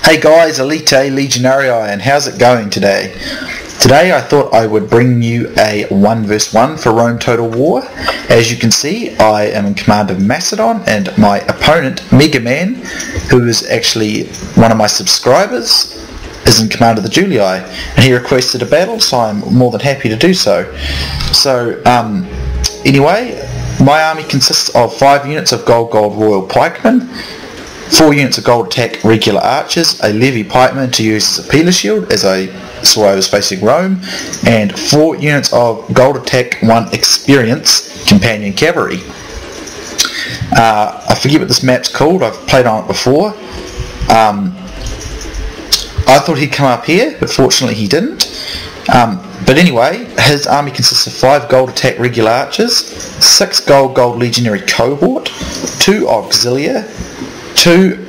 Hey guys, Elite Legionarii, and how's it going today? Today I thought I would bring you a 1 vs 1 for Rome Total War. As you can see, I am in command of Macedon, and my opponent, Mega Man, who is actually one of my subscribers, is in command of the Julli, and he requested a battle, so I'm more than happy to do so. Anyway, my army consists of 5 units of gold royal pikemen, 4 units of gold attack regular archers, a levy pikeman to use as a peeler shield as I saw I was facing Rome, and 4 units of gold attack 1 experience companion cavalry. I forget what this map's called, I've played on it before. I thought he'd come up here, but fortunately he didn't. But anyway, his army consists of 5 gold attack regular archers, 6 gold legionary cohort, 2 auxilia, 2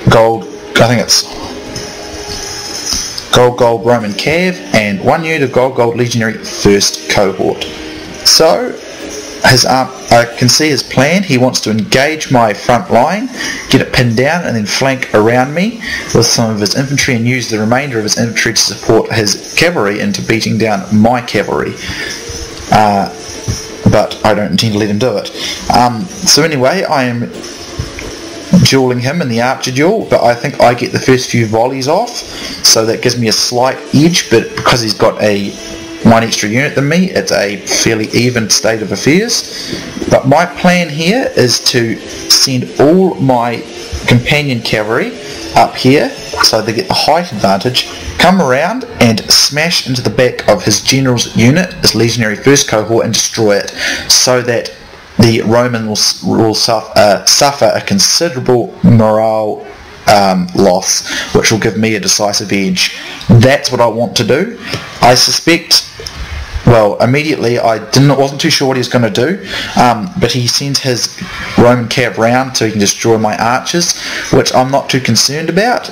gold, I think it's gold Roman cav, and 1 unit of gold legionary first cohort. So I can see his plan. He wants to engage my front line, get it pinned down, and then flank around me with some of his infantry and use the remainder of his infantry to support his cavalry into beating down my cavalry. But I don't intend to let him do it. So anyway, I am dueling him in the archer duel, but I think I get the first few volleys off, so that gives me a slight edge, but because he's got one extra unit than me, it's a fairly even state of affairs. But my plan here is to send all my companion cavalry up here so they get the height advantage, come around and smash into the back of his general's unit, his legionary first cohort, and destroy it, so that the Roman will suffer a considerable morale loss, which will give me a decisive edge. That's what I want to do. I suspect, well, immediately I wasn't too sure what he was going to do, but he sends his Roman cav round so he can destroy my archers, which I'm not too concerned about,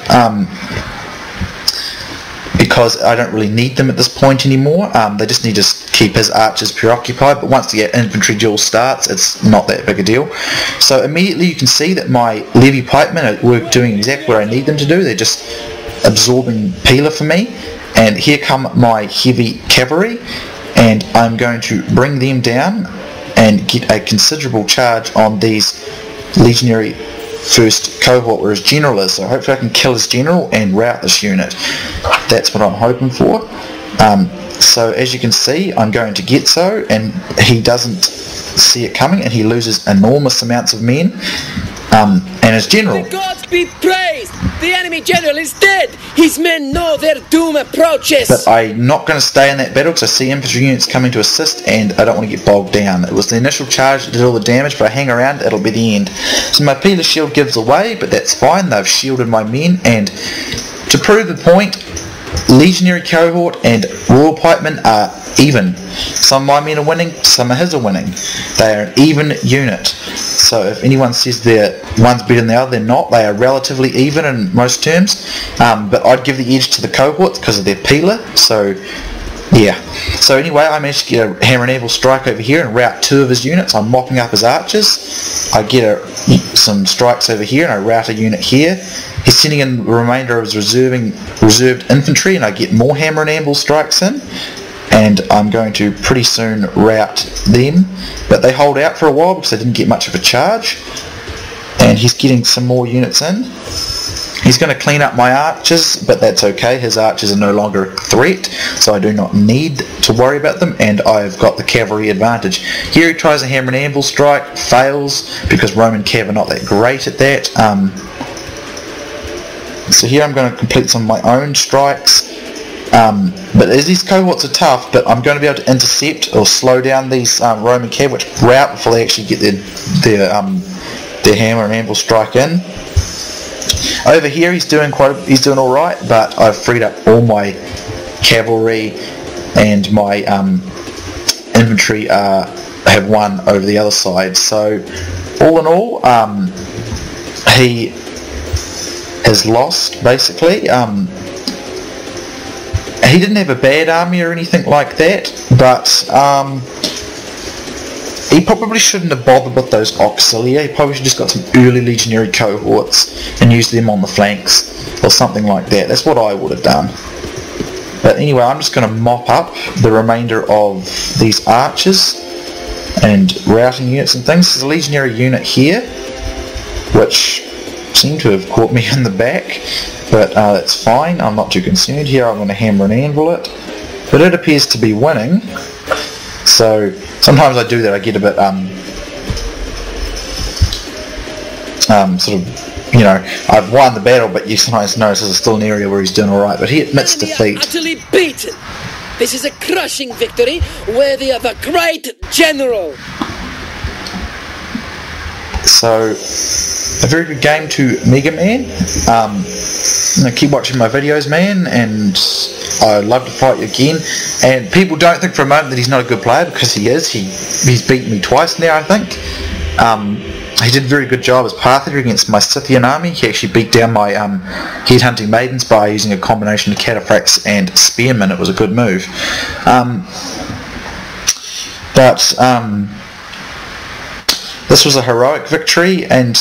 because I don't really need them at this point anymore. They just need to keep his archers preoccupied, but once the infantry duel starts, it's not that big a deal. So immediately you can see that my levy pikemen are doing exactly what I need them to do. They're just absorbing peeler for me, and here come my heavy cavalry, and I'm going to bring them down and get a considerable charge on these legionary first cohort where his general is. So hopefully I can kill his general and rout this unit. That's what I'm hoping for. So as you can see, I'm going to get so, and he doesn't see it coming, and he loses enormous amounts of men, and his general. The gods be praised! The enemy general is dead! His men know their doom approaches! But I'm not going to stay in that battle because I see infantry units coming to assist, and I don't want to get bogged down. It was the initial charge that did all the damage, but I hang around, it'll be the end. So my peeler shield gives away, but that's fine. They've shielded my men, and to prove the point, legionary cohort and royal pikemen are even. Some of my men are winning, some of his are winning. They are an even unit. So if anyone says one's better than the other, they're not. They are relatively even in most terms. But I'd give the edge to the cohorts because of their peeler. So yeah. So anyway, I managed to get a hammer and anvil strike over here and rout 2 of his units. I'm mopping up his archers. I get some strikes over here and I rout a unit here. He's sending in the remainder of his reserved infantry, and I get more hammer and anvil strikes in, and I'm going to pretty soon rout them. But they hold out for a while because they didn't get much of a charge, and he's getting some more units in. He's going to clean up my archers, but that's okay. His archers are no longer a threat, so I do not need to worry about them, and I've got the cavalry advantage. Here he tries a hammer and anvil strike, fails, because Roman cav are not that great at that. So here I'm going to complete some of my own strikes, but as these cohorts are tough, but I'm going to be able to intercept or slow down these Roman cav, which rout before they actually get their hammer and anvil strike in. Over here he's doing all right, but I've freed up all my cavalry, and my infantry have won over the other side. So all in all, he has lost basically. He didn't have a bad army or anything like that, but he probably shouldn't have bothered with those auxilia. He probably should have just got some early legionary cohorts and used them on the flanks or something like that. That's what I would have done. But anyway, I'm just going to mop up the remainder of these archers and routing units and things. There's a legionary unit here, which seemed to have caught me in the back, but that's fine. I'm not too concerned here. I'm going to hammer and anvil it. But it appears to be winning, so sometimes I do that. I get a bit sort of, you know, I've won the battle, but you sometimes notice there's still an area where he's doing alright, but he admits defeat. Utterly beaten. This is a crushing victory, worthy of a great general. So, a very good game to Mega Man. Keep watching my videos, man, and I'd love to fight you again. And people don't think for a moment that he's not a good player, because he is. He's beaten me twice now, I think. He did a very good job as Path Eater against my Scythian army. He actually beat down my headhunting maidens by using a combination of cataphracts and spearmen. It was a good move. This was a heroic victory, and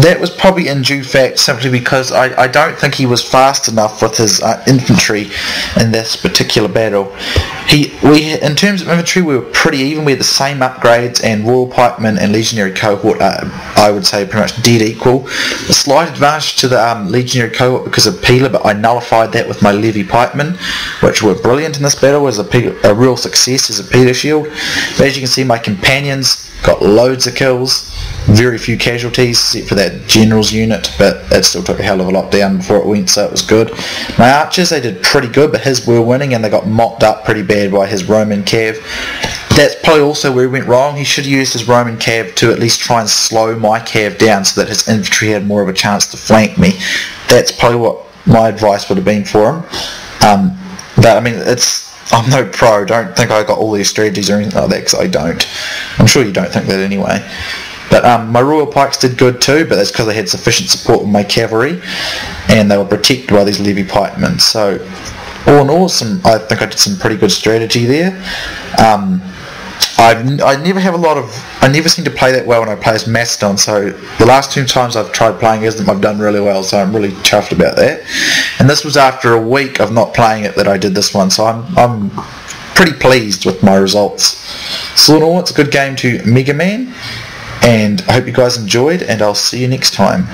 that was probably in due fact simply because I don't think he was fast enough with his infantry in this particular battle. In terms of infantry, we were pretty even. We had the same upgrades, and Royal Pikemen and Legionary Cohort are, I would say, pretty much dead equal. A slight advantage to the Legionary Cohort because of Peeler, but I nullified that with my Levy Pikemen, which were brilliant in this battle. It was a real success as a Peeler shield. But as you can see, my companions got loads of kills, very few casualties except for that general's unit, but it still took a hell of a lot down before it went, so it was good. My archers, they did pretty good, but his were winning, and they got mopped up pretty bad by his Roman cav. That's probably also where he went wrong. He should have used his Roman cav to at least try and slow my cav down so that his infantry had more of a chance to flank me. That's probably what my advice would have been for him. But I mean, I'm no pro. Don't think I got all these strategies or anything like that, because I don't. I'm sure you don't think that anyway. But my Royal Pikes did good too, but that's because I had sufficient support with my cavalry, and they were protected by these Levy Pikemen. So, all in all, I think I did some pretty good strategy there. I never seem to play that well when I play as Macedon, so the last 2 times I've tried playing as them, I've done really well, so I'm really chuffed about that. And this was after a week of not playing it that I did this one, so I'm pretty pleased with my results. So all in all, it's a good game to Mega Man, and I hope you guys enjoyed, and I'll see you next time.